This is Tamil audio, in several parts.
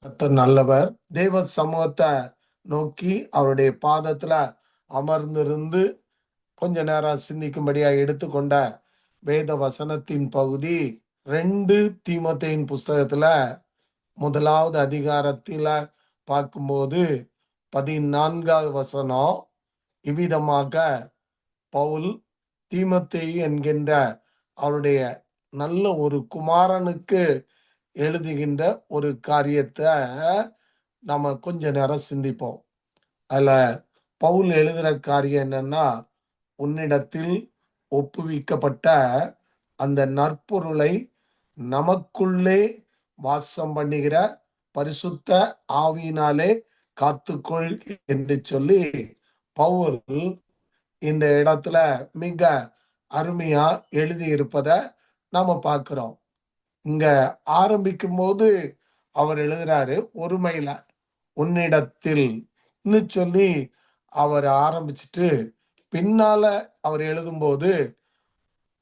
கர்த்தர் நல்லவர். தேவ சமூகத்தை நோக்கி அவருடைய பாதத்துல அமர்ந்திருந்து கொஞ்ச நேரம் சிந்திக்கும்படியா எடுத்துக்கொண்ட வேத வசனத்தின் பகுதி 2 தீமோத்தேயின் புஸ்தகத்துல 1வது அதிகாரத்தில பார்க்கும்போது 14வது வசனம். இவ்விதமாக பவுல் தீமோத்தேயு என்கின்ற அவருடைய நல்ல ஒரு குமாரனுக்கு எழுதுகின்ற ஒரு காரியத்தை நம்ம கொஞ்ச நேரம் சிந்திப்போம். அதுல பவுல் எழுதுற காரியம் என்னன்னா, உன்னிடத்தில் ஒப்புவிக்கப்பட்ட அந்த நற்பொருளை நமக்குள்ளே வாசம் பண்ணுகிற பரிசுத்த ஆவியினாலே காத்துக்கொள் என்று சொல்லி பவுல் இந்த இடத்துல மிக அருமையா எழுதி இருப்பத நாம பார்க்கிறோம். இங்க ஆரம்பிக்கும் போது அவர் எழுதுறாரு ஒருமையில உன்னிடத்தில் சொல்லி அவர் ஆரம்பிச்சுட்டு பின்னால அவர் எழுதும்போது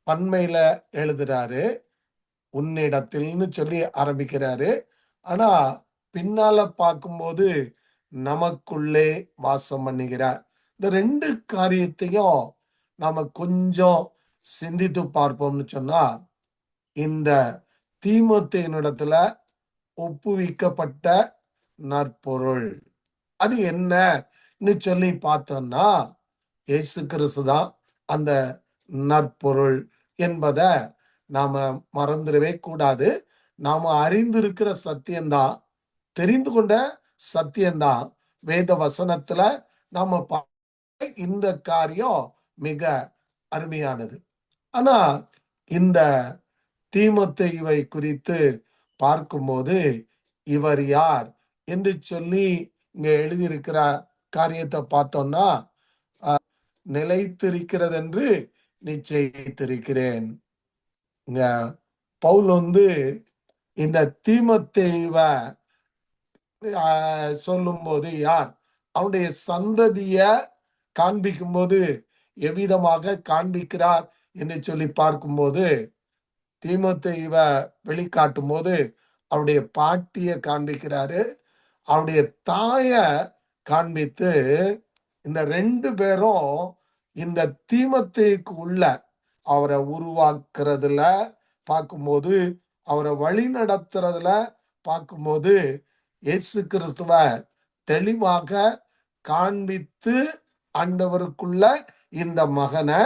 பன்மையில எழுதுறாரு. உன்னிடத்தில்னு சொல்லி ஆரம்பிக்கிறாரு. ஆனா பின்னால பார்க்கும்போது நமக்குள்ளே வாசம் பண்ணுகிறார். இந்த 2 காரியத்தையும் நாம கொஞ்சம் சிந்தித்து பார்ப்போம்னு சொன்னா, இந்த தீமோத்தேயுனிடத்துல ஒப்புவிக்கப்பட்ட நற்பொருள் அது என்னன்னு சொல்லி பார்த்தோம்னா, இயேசு கிறிஸ்து தான் அந்த நற்பொருள் என்பதை நாம மறந்துடவே கூடாது. நாம அறிந்திருக்கிற சத்தியம்தான், தெரிந்து கொண்ட சத்தியம்தான். வேத வசனத்துல நாம இந்த காரியம் மிக அருமையானது. ஆனா இந்த தீமோத்தேயுவை குறித்து பார்க்கும்போது இவர் யார் என்று சொல்லி இங்க எழுதியிருக்கிற காரியத்தை பார்த்தோம்னா, நிலைத்திருக்கிறது என்று நிச்சயித்திருக்கிறேன். இங்க பவுல் இந்த தீமோத்தேயுவை சொல்லும்போது யார், அவனுடைய சந்ததிய காண்பிக்கும் போது எவ்விதமாக காண்பிக்கிறார் என்று சொல்லி பார்க்கும்போது, தீமோத்தேயுவை வெளிக்காட்டும் போது அவருடைய பாட்டிய காண்பிக்கிறாரு, அவருடைய தாய காண்பித்து இந்த 2 பேரும் இந்த தீமோத்தேயுக்கு உள்ள அவரை உருவாக்குறதுல பார்க்கும்போது, அவரை வழி நடத்துறதுல பார்க்கும்போது இயேசு கிறிஸ்துவ தெளிவாக காண்பித்து ஆண்டவருக்குள்ள இந்த மகனை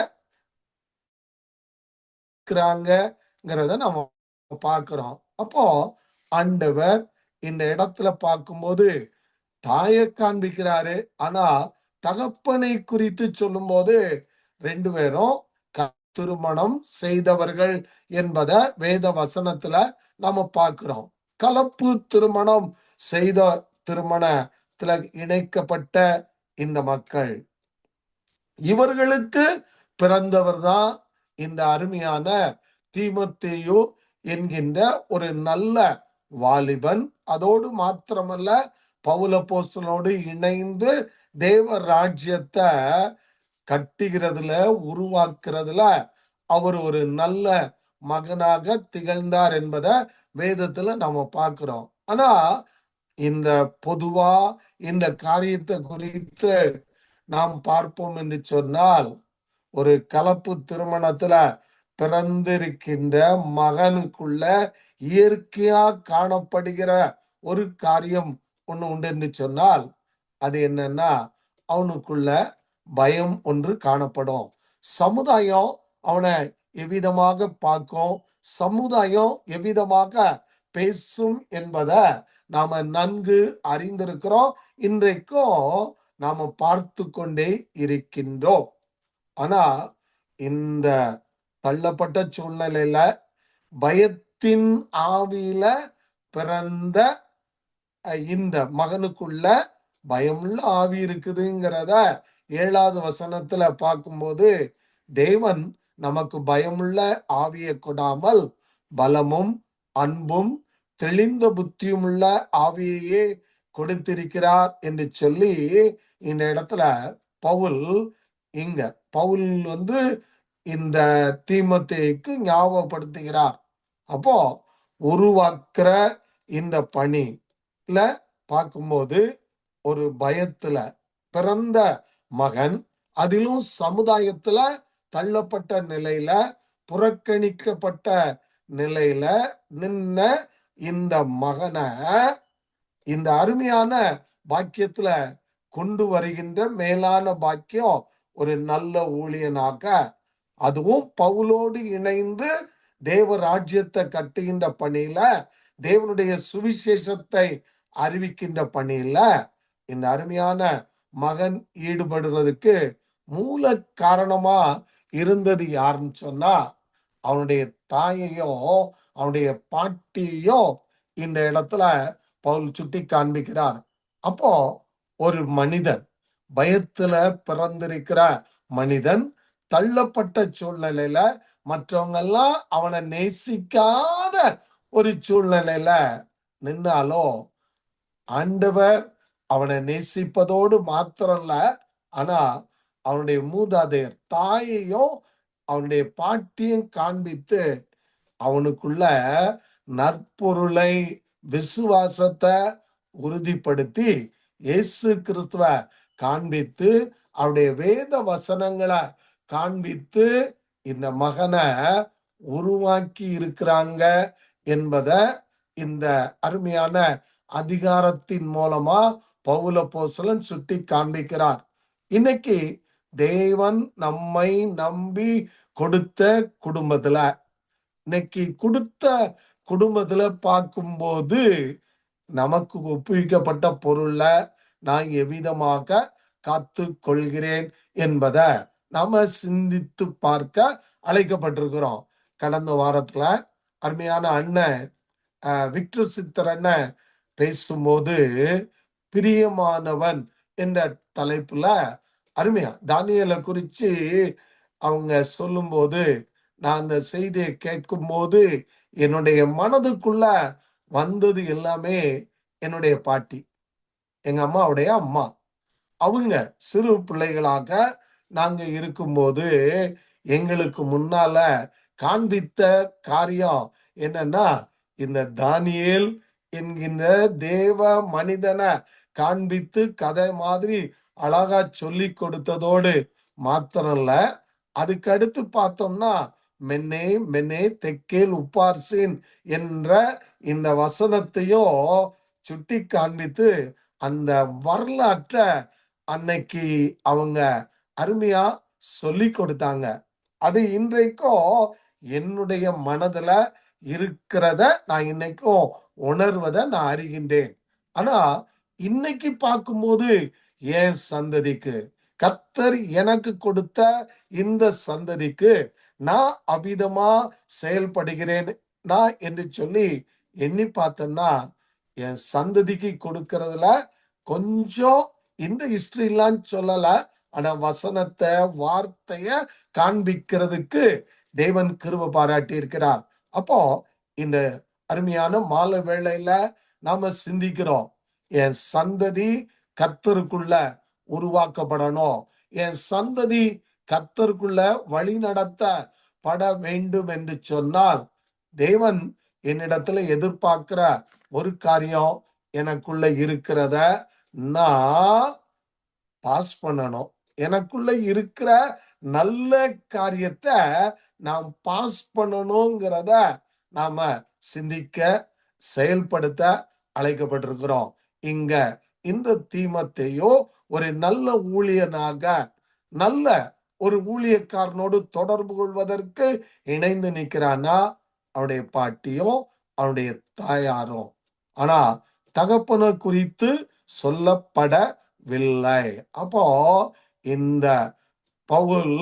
இருக்கிறாங்கிறத நம்ம பார்க்கிறோம். அப்போ ஆண்டவர் இந்த இடத்துல பார்க்கும்போது தாயை காண்பிக்கிறாரு. ஆனா தகப்பனை குறித்து சொல்லும் போது 2 பேரும் திருமணம் செய்தவர்கள் என்பதை வேத வசனத்துல நாம பார்க்கிறோம். கலப்பு திருமணம் செய்த திருமணத்துல இணைக்கப்பட்ட இந்த மக்கள், இவர்களுக்கு பிறந்தவர் தான் இந்த அருமையான தீமோத்தேயு என்கின்ற ஒரு நல்ல வாலிபன். அதோடு மாத்திரமல்ல, பவுல் அப்போஸ்தலனோடு இணைந்து தேவ ராஜ்யத்தை கட்டுகிறதுல உருவாக்குறதுல அவர் ஒரு நல்ல மகனாக திகழ்ந்தார் என்பதை வேதத்துல நாம பார்க்கிறோம். ஆனா இந்த பொதுவா இந்த காரியத்தை குறித்து நாம் பார்ப்போம் என்று சொன்னால், ஒரு கலப்பு திருமணத்துல பிறந்திருக்கின்ற மகனுக்குள்ள இயற்கையா காணப்படுகிற ஒரு காரியம் ஒண்ணு உண்டு என்று சொன்னால், அது என்னன்னா, அவனுக்குள்ள பயம் ஒன்று காணப்படும். சமுதாயம் அவனை எவ்விதமாக பார்க்கும், சமுதாயம் எவ்விதமாக பேசும் என்பதை நாம நன்கு அறிந்திருக்கிறோம். இன்றைக்கும் நாம பார்த்து கொண்டே இருக்கின்றோம். ஆனா இந்த தள்ளப்பட்ட சூழ்நிலையில பயத்தின் ஆவியில பிறந்த இந்த மகனுக்குள்ள பயமுள்ள ஆவி இருக்குதுங்கிறத 7வது வசனத்துல பார்க்கும்போது, தேவன் நமக்கு பயமுள்ள ஆவியை கொடாமல் பலமும் அன்பும் தெளிந்த புத்தியும் உள்ள ஆவியையே கொடுத்திருக்கிறார் என்று சொல்லி இந்த இடத்துல பவுல் பவுல் இந்த தீமோத்தேயுக்கு ஞாபகப்படுத்துகிறார். அப்போ உருவாக்குற இந்த பணி பார்க்கும்போது ஒரு பயத்துல பிறந்த மகன், அதிலும் சமுதாயத்துல தள்ளப்பட்ட நிலையில, புறக்கணிக்கப்பட்ட நிலையில நின்ன இந்த மகனை இந்த அருமையான பாக்கியத்துல கொண்டு வருகின்ற மேலான பாக்கியம் ஒரு நல்ல ஊழியனாக, அதுவும் பவுலோடு இணைந்து தேவ ராஜ்யத்தை கட்டுகின்ற பணியில, தேவனுடைய சுவிசேஷத்தை அறிவிக்கின்ற பணியில இந்த அருமையான மகன் ஈடுபடுறதுக்கு மூல காரணமா இருந்தது யாருன்னு சொன்னா, அவனுடைய தாயையும் அவனுடைய பாட்டியையும் இந்த இடத்துல பவுல் சுட்டி காண்பிக்கிறார். அப்போ ஒரு மனிதன், பயத்துல பிறந்திருக்கிற மனிதன், தள்ளப்பட்ட சூழ்நிலையில மற்றவங்க எல்லாம் அவனை நேசிக்காத ஒரு சூழ்நிலையில நின்னாலும் ஆண்டவர் அவனை நேசிப்பதோடு மாத்திரம்ல, ஆனா அவனுடைய மூதாதையர் தாயையும் அவனுடைய பாட்டியும் காண்பித்து அவனுக்குள்ள நற்பொருளை, விசுவாசத்தை உறுதிப்படுத்தி இயேசு கிறிஸ்துவ காண்பித்து அவருடைய வேத வசனங்களை காண்பித்து இந்த மகனை உருவாக்கி இருக்கிறாங்க என்பதை இந்த அருமையான அதிகாரத்தின் மூலமா பவுல் அப்போஸ்தலன் சுட்டி காண்பிக்கிறார். இன்னைக்கு தேவன் நம்மை நம்பி கொடுத்த குடும்பத்துல, இன்னைக்கு கொடுத்த குடும்பத்துல பார்க்கும்போது நமக்கு ஒப்புவிக்கப்பட்ட பொருள்ல நான் எவ்விதமாக காத்து கொள்கிறேன் என்பதை நாம சிந்தித்து பார்க்க அழைக்கப்பட்டிருக்கிறோம். கடந்த வாரத்துல அருமையான அண்ணன் விக்டர் சித்தர் அண்ணன் பேசும்போது பிரியமானவன் என்ற தலைப்புல அருமையா தானியேலை குறிச்சு அவங்க சொல்லும்போது, நான் அந்த செய்தியை கேட்கும் போது என்னுடைய மனதுக்குள்ள வந்தது எல்லாமே என்னுடைய பாட்டி, எங்க அம்மாவுடைய அம்மா. அவங்க சிறு பிள்ளைகளாக நாங்க இருக்கும்போது எங்களுக்கு முன்னால காண்பித்த காரியம் என்னன்னா, இந்த தானியேல் என்கின்ற தேவ மனிதனை காண்பித்து கதை மாதிரி அழகா சொல்லி கொடுத்ததோடு மாத்திரம்ல, அதுக்கு அடுத்து பார்த்தோம்னா மென்னே மென்னே தெக்கேல் உப்பார்சின் என்ற இந்த வசனத்தையும் சுட்டி காண்பித்து அந்த வரலாற்றை அன்னைக்கு அவங்க அருமையா சொல்லி கொடுத்தாங்க. அது இன்றைக்கும் என்னுடைய மனதுல இருக்கிறத நான் இன்னைக்கும் உணர்வதை நான் அறிகின்றேன். ஆனா இன்னைக்கு பார்க்கும்போது என் சந்ததிக்கு, கர்த்தர் எனக்கு கொடுத்த இந்த சந்ததிக்கு நான் அபிதமா செயல்படுகிறேன் நான் என்று சொல்லி எண்ணி பார்த்தேன்னா, என் சந்ததிக்கு கொடுக்கறதுல கொஞ்சம் இந்த ஹிஸ்டரிலாம் சொல்லல, ஆனா வசனத்தை வார்த்தைய காண்பிக்கிறதுக்கு தேவன் கிருபை பாராட்டி இருக்கிறார். அப்போ இந்த அருமையான மாலை வேளையில நாம சிந்திக்கிறோம், என் சந்ததி கர்த்தருக்குள்ள உருவாக்கப்படணும், என் சந்ததி கர்த்தருக்குள்ள வழி நடத்தப்பட வேண்டும் என்று சொன்னால், தேவன் என்னிடத்துல எதிர்பார்க்கிற ஒரு காரியம் எனக்குள்ள இருக்கிறத நான் பாஸ் பண்ணணும். எனக்குள்ள இருக்கிற நல்ல காரியத்தை நாம் பாஸ் பண்ணணுங்கிறத நாம சிந்திக்க, செயல்படுத்த அழைக்கப்பட்டிருக்கிறோம். இங்க இந்த தீமோத்தேயு ஒரு நல்ல ஊழியனாக, நல்ல ஒரு ஊழியக்காரனோடு தொடர்பு கொள்வதற்கு இணைந்து நிற்கிறானா, அவனுடைய பாட்டியும் அவனுடைய தாயாரும். ஆனா தகப்பனை குறித்து சொல்லப்படவில்லை. அப்போ இந்த பவுல்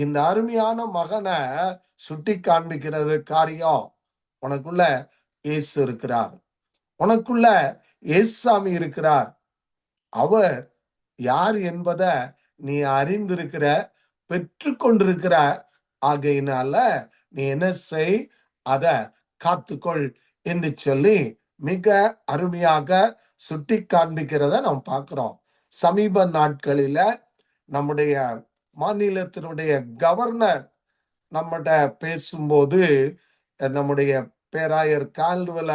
இந்த அருமையான மகனை சுட்டி காண்பிக்கிறது காரியம், உனக்குள்ள இயேசு இருக்கிறார், உனக்குள்ள இயேசுசாமி இருக்கிறார், அவர் யார் என்பதை நீ அறிந்திருக்கிற, பெற்று கொண்டிருக்கிற. ஆகையினால நீ என்ன செய், அத காத்துக்கொள் என்று சொல்லி மிக அருமையாக சுட்டி காண்பிக்கிறத நாம் பார்க்கிறோம். சமீப நாட்களில நம்முடைய மாநிலத்தினுடைய கவர்னர் நம்மகிட்ட பேசும்போது நம்முடைய பேராயர் கால்டுவெல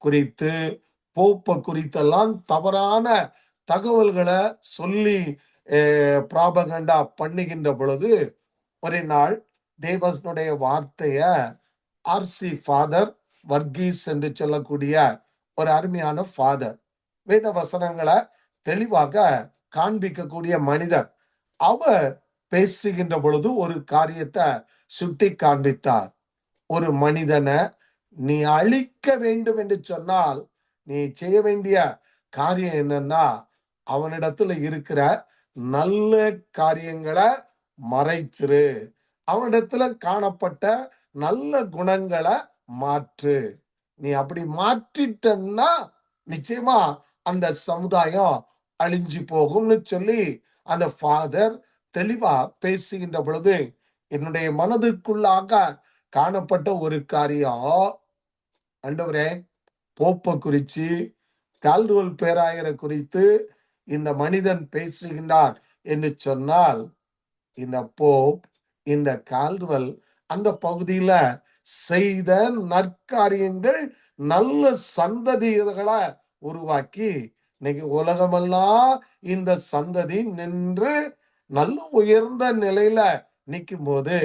குறித்து, போப்ப குறித்தெல்லாம் தவறான தகவல்களை சொல்லி பிராபகண்டா பண்ணுகின்ற பொழுது ஒரு நாள் தேவனுடைய வார்த்தைய ஆர்சி ஃபாதர் வர்கீஸ் என்று சொல்லக்கூடிய ஒரு அருமையான ஃபாதர், வேத வசனங்களை தெளிவாக காண்பிக்கக்கூடிய மனிதர், அவர் பேசுகின்ற பொழுது ஒரு காரியத்தை சுட்டி காண்பித்தார். ஒரு மனிதனை நீ அழிக்க வேண்டும் என்று சொன்னால் நீ செய்ய வேண்டிய காரியம் என்னன்னா, அவனிடத்துல இருக்கிற நல்ல காரியங்களை மறைத்திரு, அவனிடத்துல காணப்பட்ட நல்ல குணங்களை மாற்று. நீ அப்படி மாற்றிட்டன்னா நிச்சயமா அந்த சமுதாயம் அழிஞ்சு போகும்னு சொல்லி அந்த ஃபாதர் தெளிவா பேசுகின்ற பொழுது என்னுடைய மனதுக்குள்ளாக காணப்பட்ட ஒரு காரியம், ஆண்டவரே, போப்ப குறிச்சு கால்டுவல் பேராயரை குறித்து இந்த மனிதன் பேசுகின்றான் என்று சொன்னால், இந்த போப், இந்த கால்டுவல் அந்த பகுதியில செய்த நற்காரியங்கள் நல்ல சந்ததிகளை உருவாக்கி இன்னைக்கு உலகமெல்லாம் இந்த சந்ததி நின்று நல்ல உயர்ந்த நிலையில நிற்கும் போது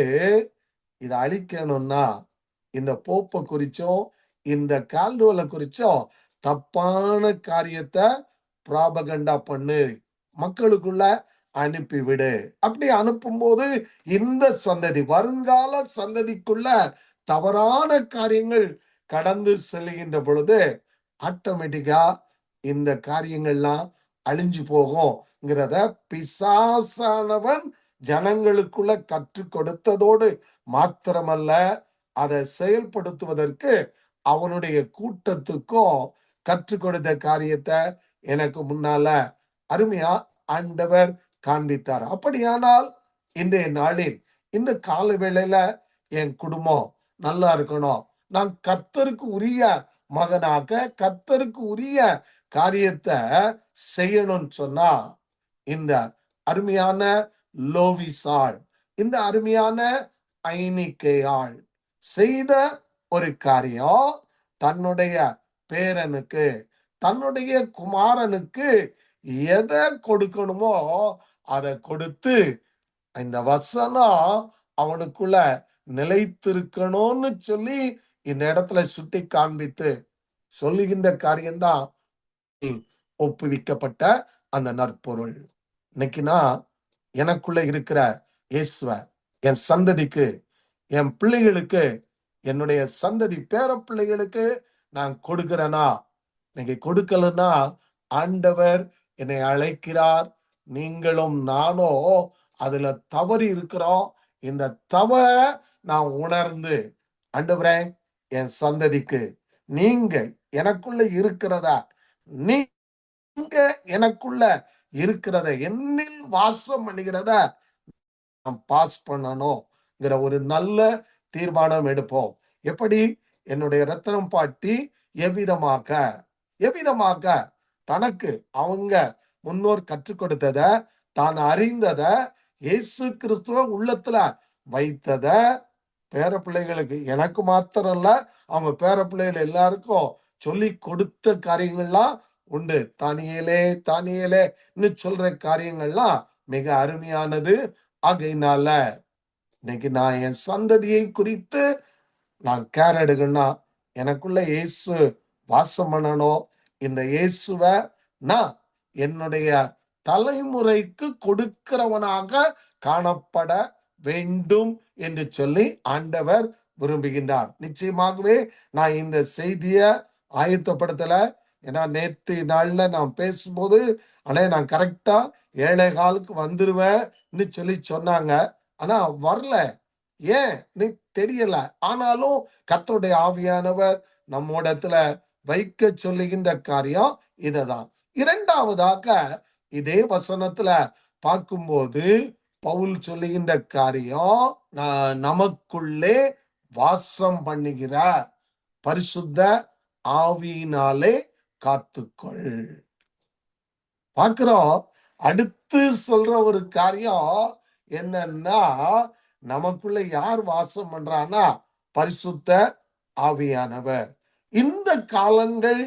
இதை அழிக்கணும்னா இந்த போப்பை குறிச்சும் இந்த கால்டுவலை குறிச்சும் தப்பான காரியத்தை பிராபகண்டா பண்ணு, மக்களுக்குள்ள அனுப்பிவிடு. அப்படி அனுப்பும்போது இந்த சந்ததி, வருங்கால சந்ததிக்குள்ள தவறான காரியங்கள் கடந்து செல்கின்ற பொழுது ஆட்டோமேட்டிக்கா இந்த காரியங்கள்லாம் அழிஞ்சு போகும்ங்கிறத பிசாசானவன் ஜனங்களுக்குள்ள கற்றுக் கொடுத்ததோடு மாத்திரமல்ல, அதை செயல்படுத்துவதற்கு அவனுடைய கூட்டத்துக்கும் கற்றுக் கொடுத்த காரியத்தை எனக்கு முன்னால அருமையா ஆண்டவர் காண்பித்தார். அப்படியானால் இன்றைய நாளில் இந்த கால வேளையில என் குடும்பம் நல்லா இருக்கணும், நான் கர்த்தருக்கு உரிய மகனாக கர்த்தருக்கு உரிய காரியத்தை செய்யணும்னு சொன்னா, இந்த அருமையான லோவிசாள், இந்த அருமையான ஐனிக்கையாள் செய்த ஒரு காரியம், தன்னுடைய பேரனுக்கு, தன்னுடைய குமாரனுக்கு எதை கொடுக்கணுமோ அதை கொடுத்து இந்த வசனம் அவனுக்குள்ள நிலைத்திருக்கணும்னு சொல்லி இந்த இடத்துல சுட்டி காண்பித்து சொல்லுகின்ற காரியம்தான் ஒப்புவிக்கப்பட்ட அந்த நற்பொருள். இன்னைக்கு நான் எனக்குள்ள இருக்கிற இயேசுவ என் சந்ததிக்கு, என் பிள்ளைகளுக்கு, என்னுடைய சந்ததி பேர பிள்ளைகளுக்கு நான் கொடுக்கிறேனா? இன்னைக்கு கொடுக்கலன்னா ஆண்டவர் என்னை அழைக்கிறார், நீங்களும் நானும் அதுல தவறி இருக்கிறோம். இந்த தவற நான் உணர்ந்து, ஆண்டவரே, என் சந்ததிக்கு நீங்க எனக்குள்ள இருக்கிறத, நீங்க எனக்குள்ள இருக்கிறத, என்னில் வாசம் பண்ணுகிறத நாம் பாஸ் பண்ணணும்ங்கிற ஒரு நல்ல தீர்மானம் எடுப்போம். எப்படி? என்னுடைய ரத்தனம் பாட்டி எவ்விதமாக எவ்விதமாக தனக்கு அவங்க முன்னோர் கற்றுக் கொடுத்தத, தான் அறிந்தத, இயேசு கிறிஸ்துவ உள்ளத்துல வைத்தத பேர பிள்ளைகளுக்கு, எனக்கு மாத்திரம் இல்ல, அவங்க பேர பிள்ளைகள் எல்லாருக்கும் சொல்லி கொடுத்த காரியங்கள்லாம் உண்டு. தானியேலே தானியேலேன்னு சொல்ற காரியங்கள்லாம் மிக அருமையானது. ஆகையினால இன்னைக்கு நான் என் சந்ததியை குறித்து நான் கேர் எடுக்கணும்னா எனக்குள்ள இயேசு வாசம் பண்ணணும். இந்த இயேசுவ நான் என்னுடைய தலைமுறைக்கு கொடுக்கிறவனாக காணப்பட வேண்டும் என்று சொல்லி ஆண்டவர் விரும்புகின்றார். நிச்சயமாகவே நான் இந்த செய்திய ஆயத்தப்படுத்தல. ஏன்னா நேற்று நாள்ல நான் பேசும்போது நான் கரெக்டா 7:15 வந்துருவேன்னு சொல்லி சொன்னாங்க. ஆனா வரல. ஏன் நீ தெரியல. ஆனாலும் கர்த்தருடைய ஆவியானவர் நம்மோடத்துல வைக்க சொல்லுகின்ற காரியம் இததான். இரண்டாவதாக இதே வசனத்துல பார்க்கும்போது பவுல் சொல்லுகின்ற காரியம், நமக்குள்ளே வாசம் பண்ணுகிற பரிசுத்த ஆவியினாலே காத்துக்கொள். பார்க்கிறோம். அடுத்து சொல்ற ஒரு காரியம் என்னன்னா, நமக்குள்ள யார் வாசம் பண்றான்னா பரிசுத்த ஆவியானவர். இந்த காலங்கள்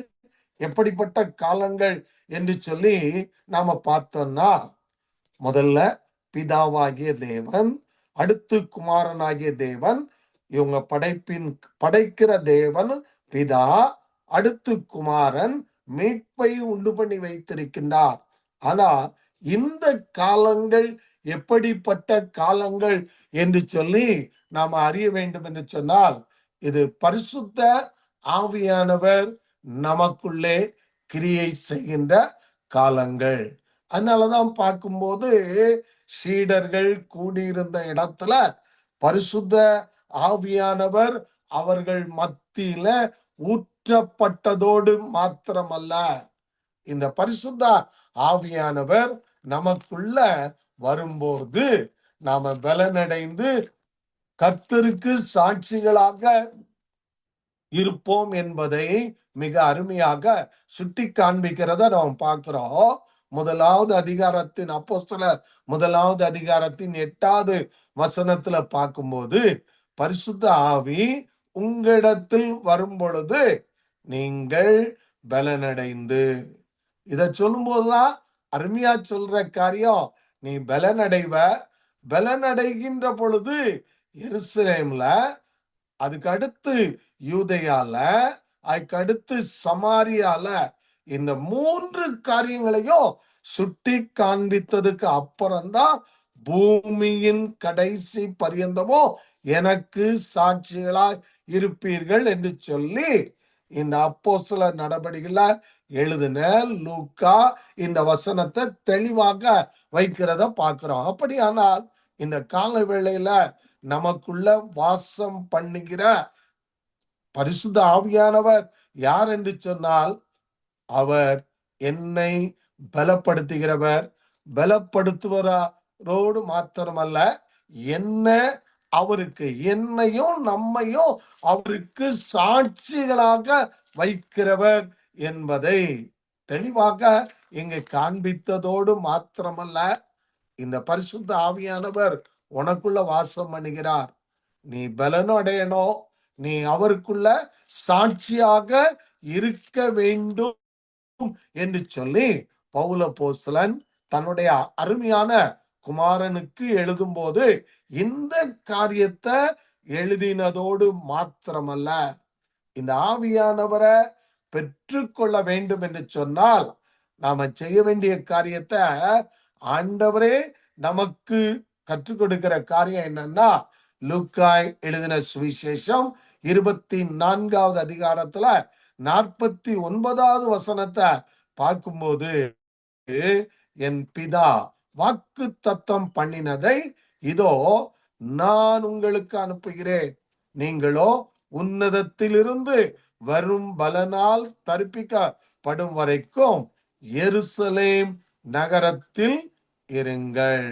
எப்படிப்பட்ட காலங்கள் என்று சொல்லி நாம பார்த்தோம்னா, முதல்ல பிதாவாகிய தேவன், அடுத்து குமாரனாகிய தேவன். இவங்க படைக்கிற தேவன் பிதா, அடுத்து குமாரன் மீட்பை உண்டு பண்ணி வைத்திருக்கின்றார். ஆனா இந்த காலங்கள் எப்படிப்பட்ட காலங்கள் என்று சொல்லி நாம் அறிய வேண்டும் என்று சொன்னால், இது பரிசுத்த ஆவியானவர் நமக்குள்ளே கிரியை செய்கின்ற காலங்கள். அதனாலதான் பார்க்கும்போது சீடர்கள் கூடியிருந்த இடத்துல பரிசுத்த ஆவியானவர் அவர்கள் மத்தியில ஊற்றப்பட்டதோடு மாத்திரமல்ல, இந்த பரிசுத்த ஆவியானவர் நமக்குள்ள வரும்போது நாம பலனடைந்து கர்த்தருக்கு சாட்சிகளாக இருப்போம் என்பதை மிக அருமையாக சுட்டி காண்பிக்கிறத நாம் பார்க்கிறோம். முதலாவது அதிகாரத்தின் அப்போஸ்தலர் முதலாவது அதிகாரத்தின் 8வது வசனத்துல பார்க்கும்போது, பரிசுத்த ஆவி உங்களிடத்தில் வரும் பொழுது நீங்கள் பலனடைந்து, இத சொல்லும் போதுதான் அருமையா சொல்ற காரியம், நீ பலனடைவ. பலனடைகின்ற பொழுது எருசலேம்ல, அதுக்கு அடுத்து யூதேயால, அதுக்கு அடுத்து சமாரியால, இந்த 3 காரியங்களையும் சுட்டி காண்பித்ததுக்கு அப்புறம்தான் பூமியின் கடைசி பரியந்தமோ எனக்கு சாட்சிகளாய் இருப்பீர்கள் என்று சொல்லி இந்த அப்போஸ்தலர் நடபடிகள எழுதின லூக்கா இந்த வசனத்தை தெளிவாக வைக்கிறத பார்க்கிறோம். அப்படியானால் இந்த கால வேளையில நமக்குள்ள வாசம் பண்ணுகிற பரிசுத்த ஆவியானவர் யார் என்று சொன்னால், அவர் என்னை பலப்படுத்துகிறவர். பலப்படுத்துவரோடு மாத்திரமல்ல, என்னையும் நம்மையும் அவருக்கு சாட்சிகளாக வைக்கிறவர் என்பதை தெளிவாக இங்கு காண்பித்ததோடு மாத்திரமல்ல, இந்த பரிசுத்த ஆவியானவர் உனக்குள்ள வாசம் பண்ணுகிறார். நீ பலனும் அடையணும், நீ அவருக்குள்ள சாட்சியாக இருக்க வேண்டும் என்று சொல்லி பவுல் அப்போஸ்தலன் தன்னுடைய அருமையான குமாரனுக்கு எழுதும் போது இந்த காரியத்தை எழுதினதோடு மாத்திரமல்ல, இந்த ஆவியானவரை பெற்றுக்கொள்ள வேண்டும் என்று சொன்னால் நாம செய்ய வேண்டிய காரியத்தை ஆண்டவரே நமக்கு கற்றுக் கொடுக்கிற காரியம் என்னன்னா, லூக்காய் எழுதின சுவிசேஷம் 24வது அதிகாரத்துல 49வது வசனத்தை பார்க்கும்போது, என் பிதா வாக்கு தத்தம் பண்ணினதை இதோ நான் உங்களுக்கு அனுப்புகிறேன், நீங்களோ உன்னதத்திலிருந்து வரும் பலனால் தரிப்பிக்கப்படும் வரைக்கும் எருசலேம் நகரத்தில் இருங்கள்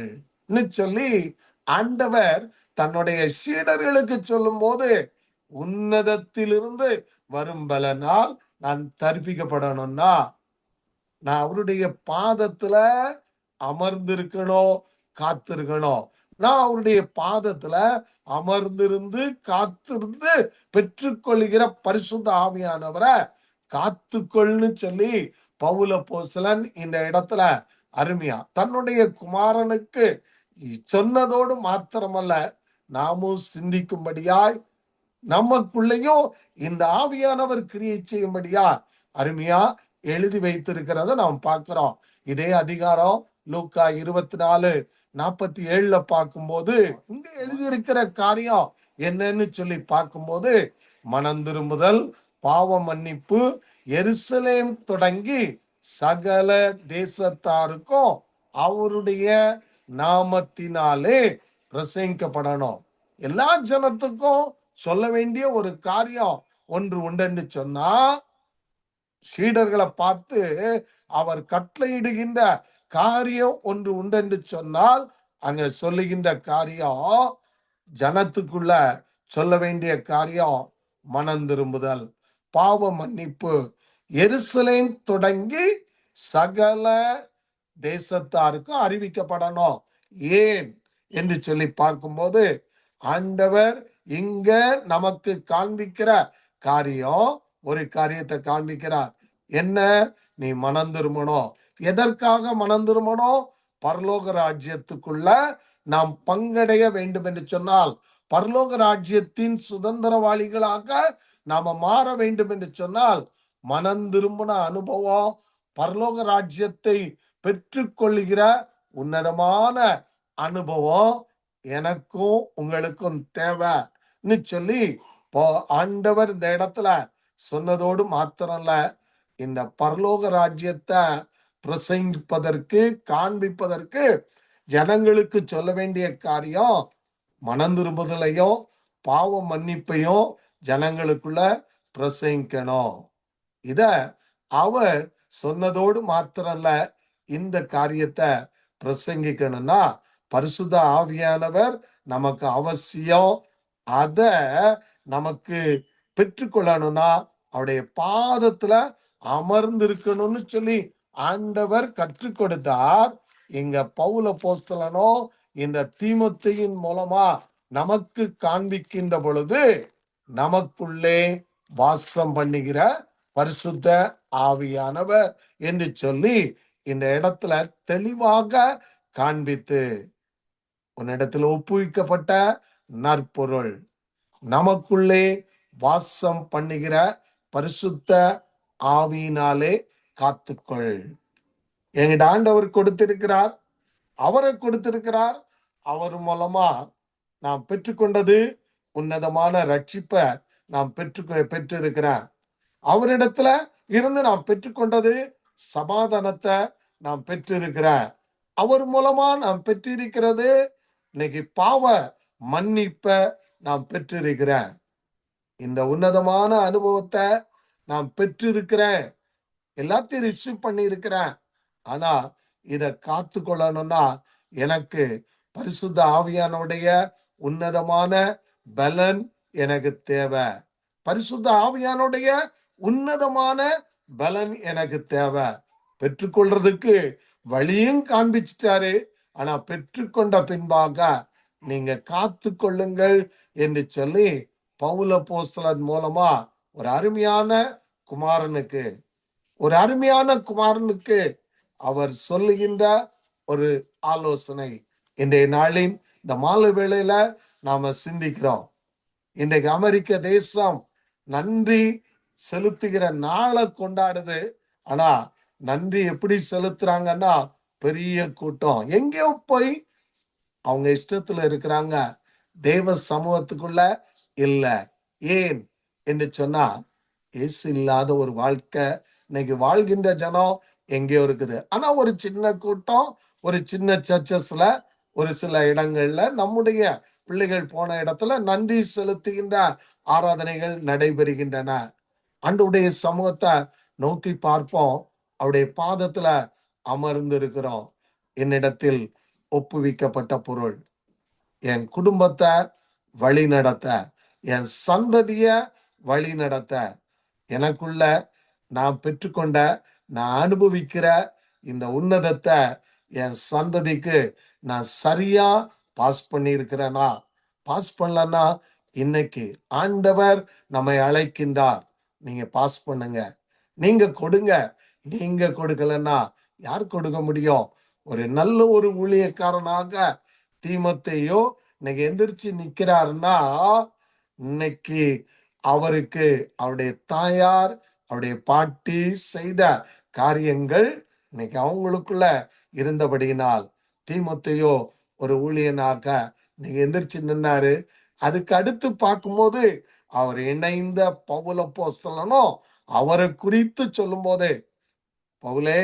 சொல்லி ஆண்டவர் தன்னுடைய சீடர்களுக்கு சொல்லும் போது, உன்னதத்திலிருந்து வரும் பலனால் நான் தரிப்பிக்கப்படணும்னா நான் அவருடைய பாதத்துல அமர்ந்திருக்கணும், காத்திருக்கணும். நான் அவருடைய பாதத்துல அமர்ந்திருந்து காத்திருந்து பெற்றுக்கொள்கிற பரிசுத்த ஆவியானவரை காத்துக்கொள்னு சொல்லி பவுல் அப்போஸ்தலன் இந்த இடத்துல அருமையா தன்னுடைய குமாரனுக்கு சொன்னதோடு மாத்திரமல்ல, நாமும் சிந்திக்கும்படியாய் நமக்குள்ளேயும் இந்த ஆவியானவர் கிரியை செய்யும்படியா அருமையா எழுதி வைத்திருக்கிறத நாம் பார்க்கிறோம். இதே அதிகாரம் லூக்கா 24:47 பார்க்கும்போது இங்க எழுதியிருக்கிற காரியம் என்னன்னு சொல்லி பார்க்கும்போது, மனம் திரும்புதல், பாவ மன்னிப்பு எருசலேம் தொடங்கி சகல தேசத்தாருக்கும் அவருடைய நாமத்தினாலே பிரசங்கிக்கப்படணும். எல்லா ஜனத்துக்கும் சொல்ல வேண்டிய ஒரு காரியம் ஒன்று உண்டு சொன்னா, சீடர்களை பார்த்து அவர் கட்டளையிடுகின்ற காரியம் ஒன்று உண்டு சொன்னால், அங்க சொல்லுகின்ற காரியம், ஜனத்துக்குள்ள சொல்ல வேண்டிய காரியம் மனம் திரும்புதல், பாவ மன்னிப்பு எருசலேம் தொடங்கி சகல தேசத்தாருக்கும் அறிவிக்கப்படணும். ஏன் என்று சொல்லி பார்க்கும்போது, ஆண்டவர் இங்க நமக்கு காண்பிக்கிற காரியம் ஒரு காரியத்தை காண்பிக்கிறார். என்ன? நீ மனம் திரும்பணும். எதற்காக மனம் திரும்பணும்? பரலோக ராஜ்யத்துக்குள்ள நாம் பங்கடைய வேண்டும் என்று சொன்னால், பரலோக ராஜ்யத்தின் சுதந்திரவாளிகளாக நாம மாற வேண்டும் என்று சொன்னால், மனம் திரும்பின அனுபவம், பரலோக ராஜ்யத்தை பெற்றுக்கொள்ளுகிற உன்னதமான அனுபவம் எனக்கும் உங்களுக்கும் தேவைன்னு சொல்லி ஆண்டவர் இந்த இடத்துல சொன்னதோடு மாத்திரம்ல, இந்த பரலோக ராஜ்யத்தை பிரசங்கிப்பதற்கு, காண்பிப்பதற்கு ஜனங்களுக்கு சொல்ல வேண்டிய காரியம் மனம் திரும்புதலையும் பாவ மன்னிப்பையும் ஜனங்களுக்குள்ள பிரசங்கிக்கணும். இத அவர் சொன்னதோடு மாத்திரல்ல, இந்த காரியத்தை பிரசங்கிக்கணும்னா பரிசுத்த ஆவியானவர் நமக்கு அவசியம். அத நமக்கு பெற்றுக்கொள்ளணும்னா அவருடைய பாதத்துல அமர்ந்திருக்கணும்னு சொல்லி ஆண்டவர் கற்றுக் கொடுத்தார். இங்க பவுல் அப்போஸ்தலனோ இந்த தீமோத்தேயின் மூலமா நமக்கு காண்பிக்கின்ற பொழுது, நமக்குள்ளே வாசம் பண்ணுகிற பரிசுத்த ஆவியானவர் என்று சொல்லி இந்த இடத்துல தெளிவாக காண்பித்து, உன்னிடத்தில் ஒப்புவிக்கப்பட்ட நற்பொருள், நமக்குள்ளே வாசம் பண்ணுகிற பரிசுத்த ஆவியினாலே காத்துக்கொள். எங்கிட்ட ஆண்டவர் கொடுத்திருக்கிறார், அவரை கொடுத்திருக்கிறார். அவர் மூலமா நாம் பெற்றுக்கொண்டது உன்னதமான ரட்சிப்பை நாம் பெற்றிருக்கிறேன். அவரிடத்துல இருந்து நாம் பெற்றுக்கொண்டது சமாதானத்தை நாம் பெற்றிருக்கிறேன். அவர் மூலமா நாம் பெற்றிருக்கிறது இன்னைக்கு பாவ மன்னிப்ப நாம் பெற்றிருக்கிறேன். இந்த உன்னதமான அனுபவத்தை நாம் பெற்றிருக்கிறேன். எல்லாத்தையும் ரிசீவ் பண்ணி இருக்கிறேன். ஆனா இதை காத்து கொள்ளணும்னா எனக்கு பரிசுத்த ஆவியானுடைய உன்னதமான பலன் எனக்கு தேவை. பரிசுத்த ஆவியானுடைய உன்னதமான பலன் எனக்கு தேவை. பெற்றுக்கொள்றதுக்கு வழியும் காண்பிச்சிட்டாரு. ஆனா பெற்றுக்கொண்ட பின்பாக நீங்க காத்து கொள்ளுங்கள் என்று சொல்லி பவுல் அப்போஸ்தலன் மூலமா ஒரு அருமையான குமாரனுக்கு அவர் சொல்லுகின்ற ஒரு ஆலோசனை இன்றைய நாளின் இந்த மாலை வேளையில நாம சிந்திக்கிறோம். இன்றைக்கு அமெரிக்க தேசம் நன்றி செலுத்துகிற நாளை கொண்டாடுது. ஆனா நன்றி எப்படி செலுத்துறாங்கன்னா, பெரிய கூட்டம் எங்கேயோ போய் அவங்க இஷ்டத்துல இருக்கிறாங்க, தேவ சமூகத்துக்குள்ள இல்ல. ஏன் என்று சொன்னா, இயேசு இல்லாத ஒரு வாழ்க்கை இன்னைக்கு வாழ்கின்ற ஜனம் எங்கேயோ இருக்குது. ஆனா ஒரு சின்ன கூட்டம், ஒரு சின்ன சர்ச்சஸ்ல, ஒரு சில இடங்கள்ல நம்முடைய பிள்ளைகள் போன இடத்துல நன்றி செலுத்துகின்ற ஆராதனைகள் நடைபெறுகின்றன. ஆண்டவருடைய சமூகத்தை நோக்கி பார்ப்போம், அவருடைய பாதத்துல அமர்ந்து இருக்கிறோம். என்னிடத்தில் ஒப்புவிக்கப்பட்ட பொருள் என் குடும்பத்தை வழி நடத்த, என் சந்ததிய வழி நடத்த, எனக்குள்ள நான் பெற்றுக்கொண்ட, நான் அனுபவிக்கிற இந்த உன்னதத்தை என் சந்ததிக்கு நான் சரியா பாஸ் பண்ணியிருக்கிறேனா? பாஸ் பண்ணலன்னா இன்னைக்கு ஆண்டவர் நம்மை அழைக்கின்றார், நீங்க பாஸ் பண்ணுங்க, நீங்க கொடுங்க. நீங்க கொடுக்கலன்னா யார் கொடுக்க முடியும்? ஒரு நல்ல ஒரு ஊழியக்காரனாக தீமோத்தேயு இன்னைக்கு எந்திரிச்சு நிக்கிறாருன்னா, இன்னைக்கு அவருக்கு அவருடைய தாயார், அவருடைய பாட்டி செய்த காரியங்கள் இன்னைக்கு அவங்களுக்குள்ள இருந்தபடியினால் தீமோத்தேயு ஒரு ஊழியனாக நீங்க எந்திரிச்சு நின்னாரு. அதுக்கு அடுத்து பார்க்கும்போது அவர் இணைந்த பவுல் அப்போஸ்தலனும் அவரை குறித்து சொல்லும் போதே, பவுலே,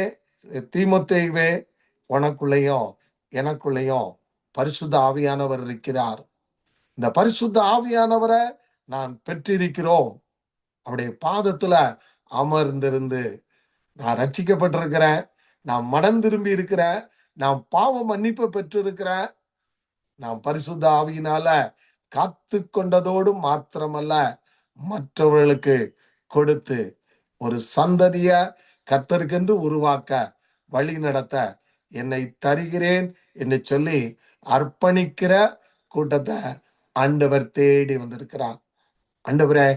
தீமோத்தேயுவே, உனக்குள்ளேயும் எனக்குள்ளேயும் பரிசுத்த ஆவியானவர் இருக்கிறார். இந்த பரிசுத்த ஆவியானவரை நான் பெற்றிருக்கிறோம். அவருடைய பாதத்துல அமர்ந்திருந்து நான் ரட்சிக்கப்பட்டிருக்கிறேன், நான் மனம் திரும்பி இருக்கிறேன், நான் பாவ மன்னிப்பு பெற்றிருக்கிறேன், நான் பரிசுத்த ஆவியினால காத்து கொண்டதோடு மாத்திரமல்ல, மற்றவர்களுக்கு கொடுத்து ஒரு சந்ததிய கர்த்தருக்கென்று உருவாக்க வழி நடத்த என்னை தருகிறேன் என்று சொல்லி அர்ப்பணிக்கிற கூட்டத்தை ஆண்டவர் தேடி வந்திருக்கிறார். ஆண்டவரே,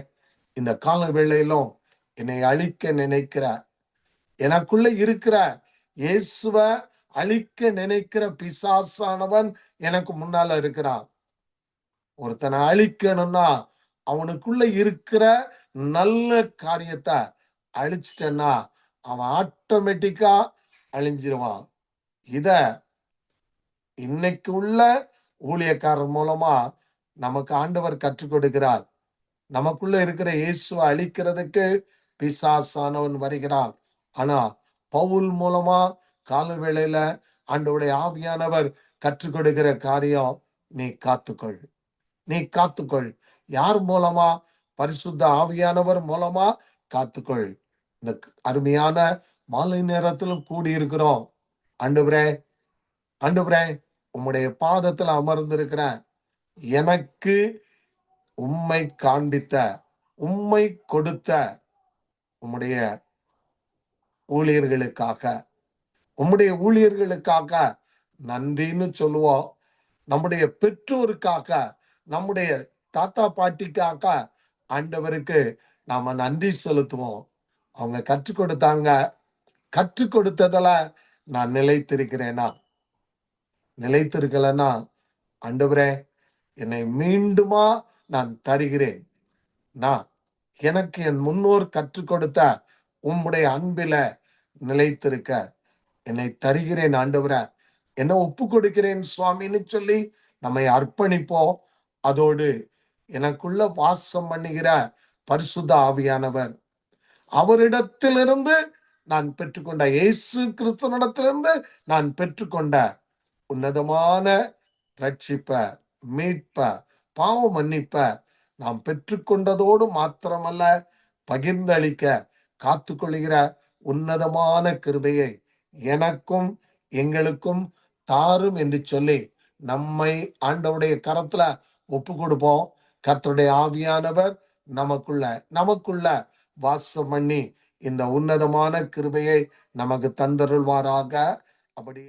இந்த கால வேளையிலும் என்னை அழிக்க நினைக்கிற எனக்குள்ள இருக்கிற இயேசுவ அழிக்க நினைக்கிற பிசாசானவன் எனக்கு முன்னால இருக்கிறான். ஒருத்தனை அழிக்கணும்னா அவனுக்குள்ள இருக்கிற நல்ல காரியத்தை அழிச்சிட்டேன்னா அவன் ஆட்டோமேட்டிக்கா அழிஞ்சிருவான். இத இன்னைக்கு உள்ள ஊழியக்காரர் மூலமா நமக்கு ஆண்டவர் கற்றுக் கொடுக்கிறார். நமக்குள்ள இருக்கிற இயேசுவை அழிக்கிறதுக்கு பிசாசானவன் வருகிறான். ஆனா பவுல் மூலமா கால வேளையில ஆண்டவருடைய ஆவியானவர் கற்றுக் கொடுக்கிற காரியம், நீ காத்துக்கொள், நீ காத்துக்கொள். யார் மூலமா? பரிசுத்த ஆவியானவர் மூலமா காத்துக்கொள். இந்த அருமையான மாலை நேரத்திலும் கூடி இருக்கிறோம். ஆண்டவரே, ஆண்டவரே, உம்முடைய பாதத்துல அமர்ந்திருக்கிறேன். எனக்கு உம்மை காண்பித்த, உம்மை கொடுத்த உம்முடைய ஊழியர்களுக்காக, உம்முடைய ஊழியர்களுக்காக நன்றின்னு சொல்லுவோம். நம்முடைய பெற்றோருக்காக, நம்முடைய தாத்தா பாட்டிக்காக ஆண்டவருக்கு நாம நன்றி செலுத்துவோம். அவங்க கற்றுக் கொடுத்தாங்க. கற்றுக் கொடுத்ததுல நான் நிலைத்திருக்கிறேனா? நிலைத்திருக்கலன்னா, ஆண்டவரே, என்னை மீண்டுமா நான் தருகிறேன். நான் எனக்கு என் முன்னோர் கற்றுக் கொடுத்த உம்முடைய அன்பில நிலைத்திருக்க என்னை தருகிறேன் ஆண்டவரே, என்ன ஒப்பு கொடுக்கிறேன் சுவாமின்னு சொல்லி நம்மை அர்ப்பணிப்போம். அதோடு எனக்குள்ள வாசம் பண்ணுகிற பரிசுத்த ஆவியானவர், அவரிடத்திலிருந்து நான் பெற்றுக்கொண்ட, இயேசு கிறிஸ்துவனிடத்திலிருந்து நான் பெற்றுக்கொண்ட உன்னதமான ரட்சிப்ப, மீட்ப, பாவ மன்னிப்ப நாம் பெற்றுக்கொண்டதோடு மாத்திரமல்ல, பகிர்ந்தளிக்க காத்துக்கொள்கிற உன்னதமான கிருபையை எனக்கும் எங்களுக்கும் தாரும் என்று சொல்லி நம்மை ஆண்டவருடைய கரத்துல ஒப்பு கொடுப்போம். கர்த்தருடைய ஆவியானவர் நமக்குள்ள வாசம் பண்ணி இந்த உன்னதமான கிருபையை நமக்கு தந்தருள்வாராக. அப்படி